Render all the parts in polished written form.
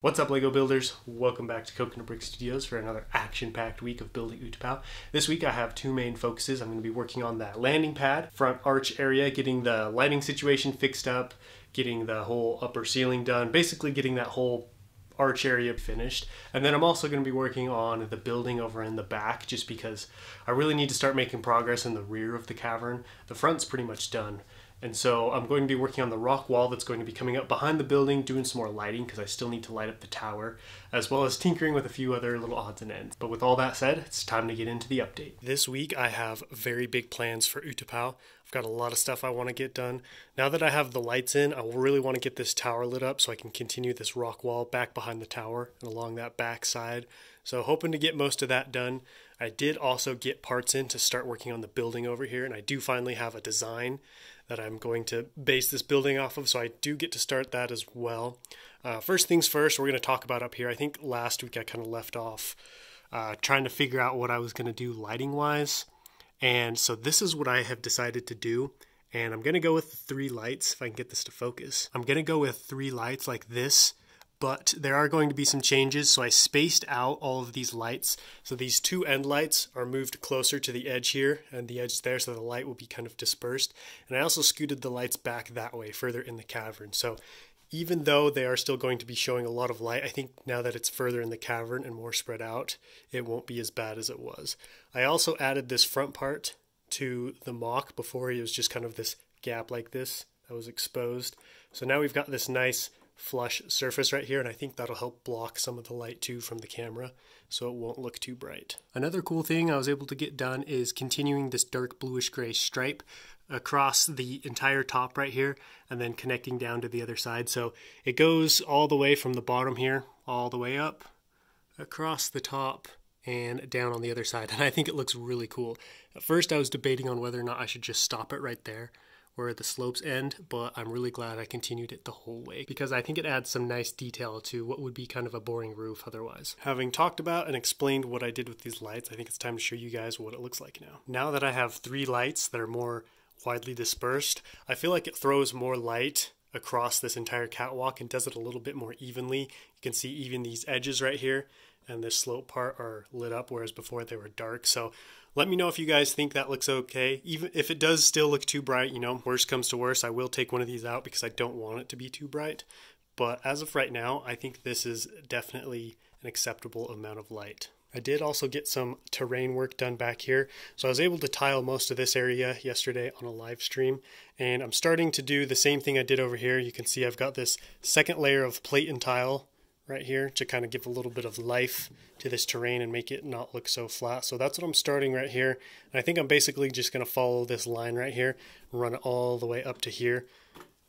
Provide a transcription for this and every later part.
What's up, Lego builders? Welcome back to Coconut Brick Studios for another action-packed week of Building Utapau. This week I have two main focuses. I'm going to be working on that landing pad, front arch area, getting the lighting situation fixed up, getting the whole upper ceiling done, basically getting that whole arch area finished. And then I'm also going to be working on the building over in the back, just because I really need to start making progress in the rear of the cavern. The front's pretty much done. And so I'm going to be working on the rock wall that's going to be coming up behind the building, doing some more lighting because I still need to light up the tower, as well as tinkering with a few other little odds and ends. But with all that said, it's time to get into the update. This week I have very big plans for Utapau. I've got a lot of stuff I want to get done. Now that I have the lights in, I really want to get this tower lit up so I can continue this rock wall back behind the tower and along that back side. So hoping to get most of that done. I did also get parts in to start working on the building over here, and I do finally have a design that I'm going to base this building off of, so I do get to start that as well. First things first, we're going to talk about up here. I think last week I kind of left off trying to figure out what I was going to do lighting-wise, and so this is what I have decided to do, and I'm going to go with 3 lights, if I can get this to focus. I'm going to go with 3 lights like this, but there are going to be some changes, so I spaced out all of these lights. So these 2 end lights are moved closer to the edge here and the edge there, so the light will be kind of dispersed. And I also scooted the lights back that way, further in the cavern. So even though they are still going to be showing a lot of light, I think now that it's further in the cavern and more spread out, it won't be as bad as it was. I also added this front part to the mock. Before, it was just kind of this gap like this that was exposed. So now we've got this nice flush surface right here, and I think that'll help block some of the light too from the camera so it won't look too bright. Another cool thing I was able to get done is continuing this dark bluish gray stripe across the entire top right here and then connecting down to the other side. So it goes all the way from the bottom here all the way up across the top and down on the other side, and I think it looks really cool. At first I was debating on whether or not I should just stop it right there where the slopes end, but I'm really glad I continued it the whole way because I think it adds some nice detail to what would be kind of a boring roof otherwise. Having talked about and explained what I did with these lights, I think it's time to show you guys what it looks like now. Now that I have 3 lights that are more widely dispersed, I feel like it throws more light across this entire catwalk and does it a little bit more evenly. You can see even these edges right here and this slope part are lit up, whereas before they were dark. So let me know if you guys think that looks okay. Even if it does still look too bright, you know, worst comes to worst, I will take one of these out because I don't want it to be too bright. But as of right now, I think this is definitely an acceptable amount of light. I did also get some terrain work done back here. So I was able to tile most of this area yesterday on a live stream. And I'm starting to do the same thing I did over here. You can see I've got this second layer of plate and tile right here to kind of give a little bit of life to this terrain and make it not look so flat. So that's what I'm starting right here. And I think I'm basically just going to follow this line right here and run it all the way up to here,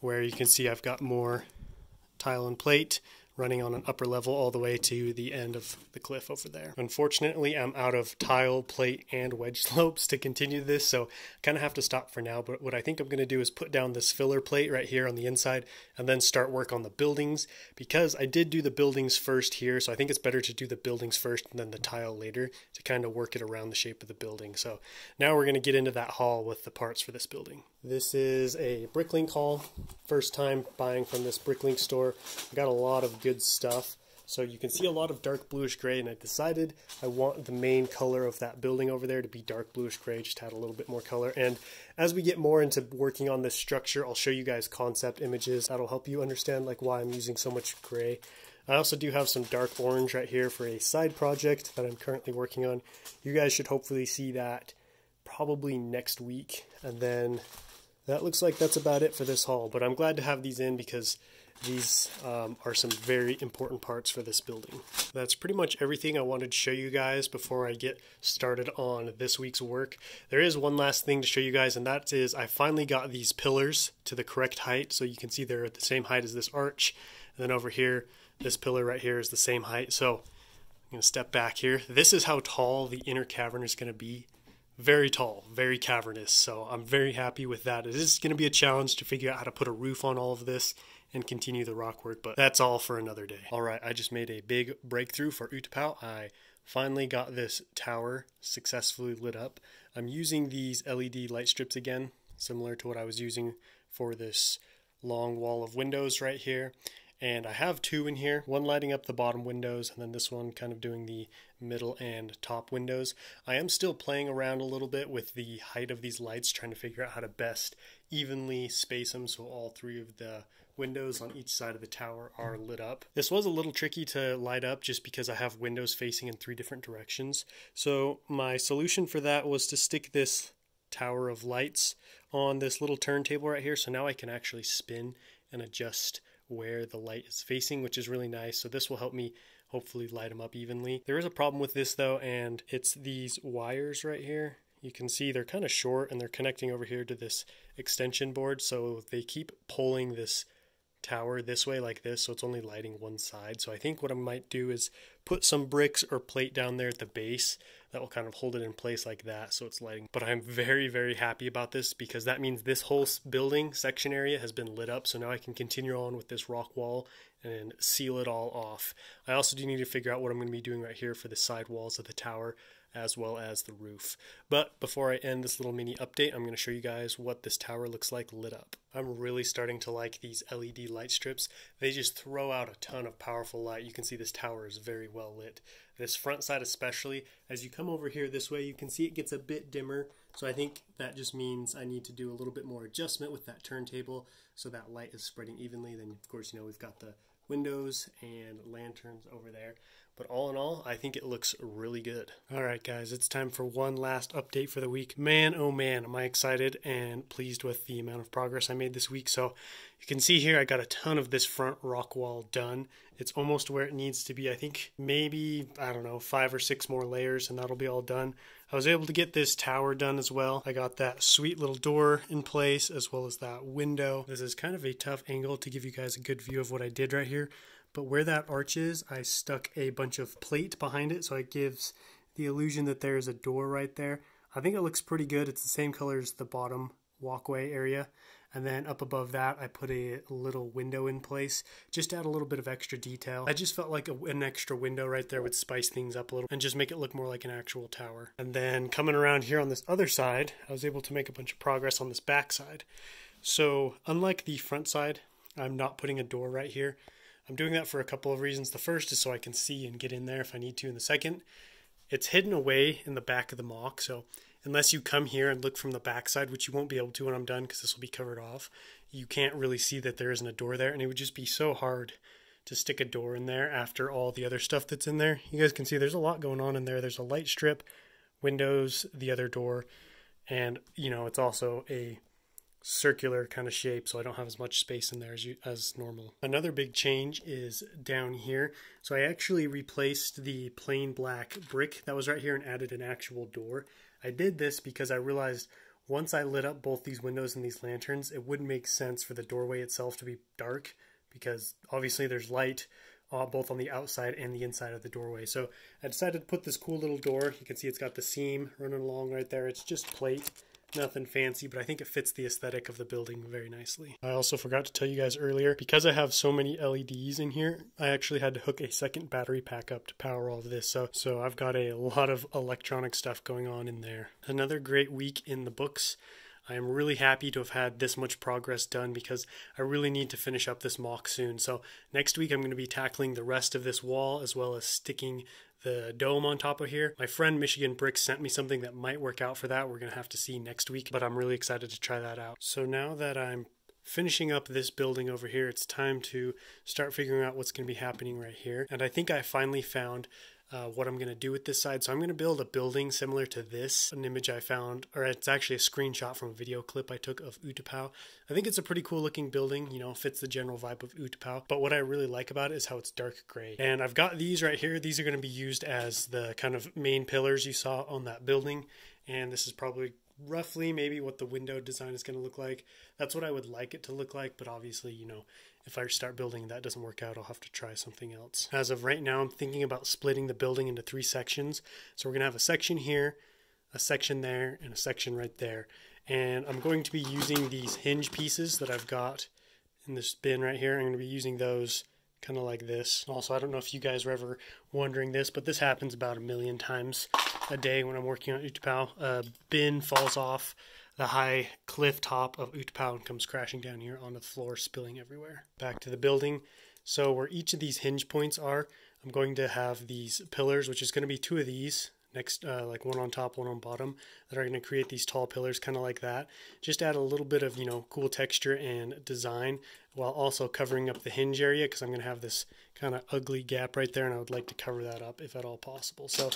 where you can see I've got more tile and plate running on an upper level all the way to the end of the cliff over there. Unfortunately, I'm out of tile, plate, and wedge slopes to continue this, so I kind of have to stop for now. But what I think I'm going to do is put down this filler plate right here on the inside and then start work on the buildings, because I did do the buildings first here, so I think it's better to do the buildings first and then the tile later to kind of work it around the shape of the building. So now we're going to get into that haul with the parts for this building. This is a Bricklink haul. First time buying from this Bricklink store. I got a lot of good stuff. So you can see a lot of dark bluish gray, and I decided I want the main color of that building over there to be dark bluish gray, just add a little bit more color. And as we get more into working on this structure, I'll show you guys concept images. That'll help you understand like why I'm using so much gray. I also do have some dark orange right here for a side project that I'm currently working on. You guys should hopefully see that probably next week. And then that looks like that's about it for this haul, but I'm glad to have these in because these are some very important parts for this building. That's pretty much everything I wanted to show you guys before I get started on this week's work. There is one last thing to show you guys, and that is I finally got these pillars to the correct height, so you can see they're at the same height as this arch, and then over here, this pillar right here is the same height. So I'm going to step back here. This is how tall the inner cavern is going to be. Very tall, very cavernous, so I'm very happy with that. It is going to be a challenge to figure out how to put a roof on all of this and continue the rock work, but that's all for another day. Alright, I just made a big breakthrough for Utapau. I finally got this tower successfully lit up. I'm using these LED light strips again, similar to what I was using for this long wall of windows right here. And I have two in here, one lighting up the bottom windows and then this one kind of doing the middle and top windows. I am still playing around a little bit with the height of these lights, trying to figure out how to best evenly space them so all three of the windows on each side of the tower are lit up. This was a little tricky to light up just because I have windows facing in 3 different directions. So my solution for that was to stick this tower of lights on this little turntable right here. So now I can actually spin and adjust where the light is facing, which is really nice. So this will help me hopefully light them up evenly. There is a problem with this though, and it's these wires right here. You can see they're kind of short and they're connecting over here to this extension board. So they keep pulling this tower this way like this, so it's only lighting one side. So I think what I might do is put some bricks or plate down there at the base that will kind of hold it in place like that so it's lighting. But I'm very, very happy about this because that means this whole building section area has been lit up. So now I can continue on with this rock wall and seal it all off. I also do need to figure out what I'm going to be doing right here for the side walls of the tower as well as the roof. But before I end this little mini update, I'm going to show you guys what this tower looks like lit up. I'm really starting to like these LED light strips. They just throw out a ton of powerful light. You can see this tower is very well lit. This front side especially, as you come over here this way, you can see it gets a bit dimmer. So I think that just means I need to do a little bit more adjustment with that turntable so that light is spreading evenly. Then of course, you know, we've got the windows and lanterns over there. But all in all, I think it looks really good. All right, guys, it's time for one last update for the week. Man, oh man, am I excited and pleased with the amount of progress I made this week. So you can see here, I got a ton of this front rock wall done. It's almost where it needs to be. I think maybe, I don't know, 5 or 6 more layers and that'll be all done. I was able to get this tower done as well. I got that sweet little door in place as well as that window. This is kind of a tough angle to give you guys a good view of what I did right here. But where that arch is, I stuck a bunch of plate behind it, so it gives the illusion that there's a door right there. I think it looks pretty good. It's the same color as the bottom walkway area. And then up above that, I put a little window in place, just to add a little bit of extra detail. I just felt like an extra window right there would spice things up a little and just make it look more like an actual tower. And then coming around here on this other side, I was able to make a bunch of progress on this back side. So unlike the front side, I'm not putting a door right here. I'm doing that for a couple of reasons. The first is so I can see and get in there if I need to. And the second, it's hidden away in the back of the mock. So unless you come here and look from the back side, which you won't be able to when I'm done because this will be covered off, you can't really see that there isn't a door there. And it would just be so hard to stick a door in there after all the other stuff that's in there. You guys can see there's a lot going on in there. There's a light strip, windows, the other door, and you know, it's also a circular kind of shape, so I don't have as much space in there as normal. Another big change is down here. So I actually replaced the plain black brick that was right here and added an actual door. I did this because I realized once I lit up both these windows and these lanterns, it wouldn't make sense for the doorway itself to be dark because obviously there's light both on the outside and the inside of the doorway. So I decided to put this cool little door. You can see it's got the seam running along right there. It's just plate. Nothing fancy, but I think it fits the aesthetic of the building very nicely. I also forgot to tell you guys earlier, because I have so many LEDs in here, I actually had to hook a second battery pack up to power all of this. So I've got a lot of electronic stuff going on in there. Another great week in the books. I am really happy to have had this much progress done because I really need to finish up this mock soon. So next week I'm going to be tackling the rest of this wall as well as sticking the dome on top of here. My friend Michigan Bricks sent me something that might work out for that. We're going to have to see next week, but I'm really excited to try that out. So now that I'm finishing up this building over here, it's time to start figuring out what's going to be happening right here. And I think I finally found what I'm going to do with this side. So I'm going to build a building similar to this, an image I found, or it's actually a screenshot from a video clip I took of Utapau. I think it's a pretty cool looking building, you know, fits the general vibe of Utapau. But what I really like about it is how it's dark gray. And I've got these right here. These are going to be used as the kind of main pillars you saw on that building. And this is probably roughly maybe what the window design is going to look like. That's what I would like it to look like, but obviously, you know, if I start building and that doesn't work out, I'll have to try something else. As of right now, I'm thinking about splitting the building into 3 sections. So we're going to have a section here, a section there, and a section right there. And I'm going to be using these hinge pieces that I've got in this bin right here. I'm going to be using those kind of like this. Also, I don't know if you guys are ever wondering this, but this happens about 1,000,000 times a day when I'm working on Utapau. A bin falls off the high cliff top of Utapau and comes crashing down here onto the floor, spilling everywhere. Back to the building. So where each of these hinge points are, I'm going to have these pillars, which is going to be 2 of these next, like one on top, one on bottom, that are going to create these tall pillars, kind of like that. Just add a little bit of, cool texture and design while also covering up the hinge area, because I'm going to have this kind of ugly gap right there, and I would like to cover that up if at all possible. So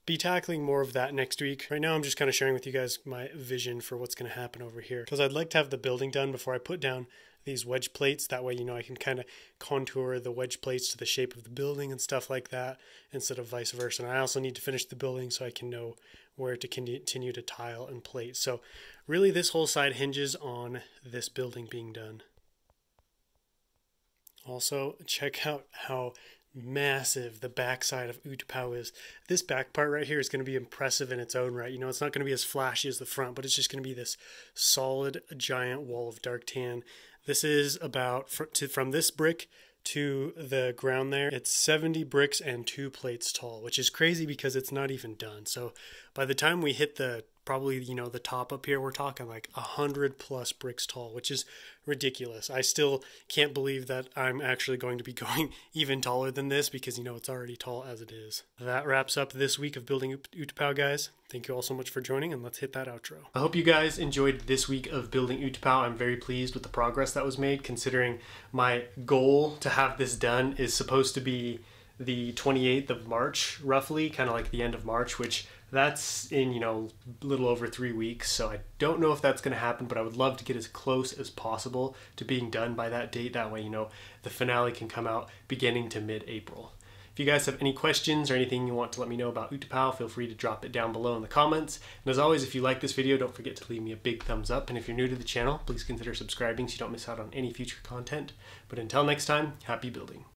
be tackling more of that next week. Right now I'm just kind of sharing with you guys my vision for what's going to happen over here, because I'd like to have the building done before I put down these wedge plates. That way, I can kind of contour the wedge plates to the shape of the building and stuff like that, instead of vice versa. And I also need to finish the building so I can know where to continue to tile and plate. So really this whole side hinges on this building being done. Also, check out how massive the backside of Utapau is. This back part right here is going to be impressive in its own right. It's not going to be as flashy as the front, but it's just going to be this solid giant wall of dark tan. This is about, from this brick to the ground there, it's 70 bricks and 2 plates tall, which is crazy because it's not even done. So by the time we hit the the top up here, we're talking like 100+ bricks tall, which is ridiculous. I still can't believe that I'm actually going to be going even taller than this, because it's already tall as it is. That wraps up this week of Building Utapau, guys. Thank you all so much for joining, and let's hit that outro. I hope you guys enjoyed this week of Building Utapau. I'm very pleased with the progress that was made, considering my goal to have this done is supposed to be the 28th of March, roughly, kind of like the end of March, which that's in, a little over 3 weeks. So I don't know if that's going to happen, but I would love to get as close as possible to being done by that date. That way, the finale can come out beginning to mid-April. If you guys have any questions or anything you want to let me know about Utapau, feel free to drop it down below in the comments. And as always, if you like this video, don't forget to leave me a big thumbs up. And if you're new to the channel, please consider subscribing so you don't miss out on any future content. But until next time, happy building.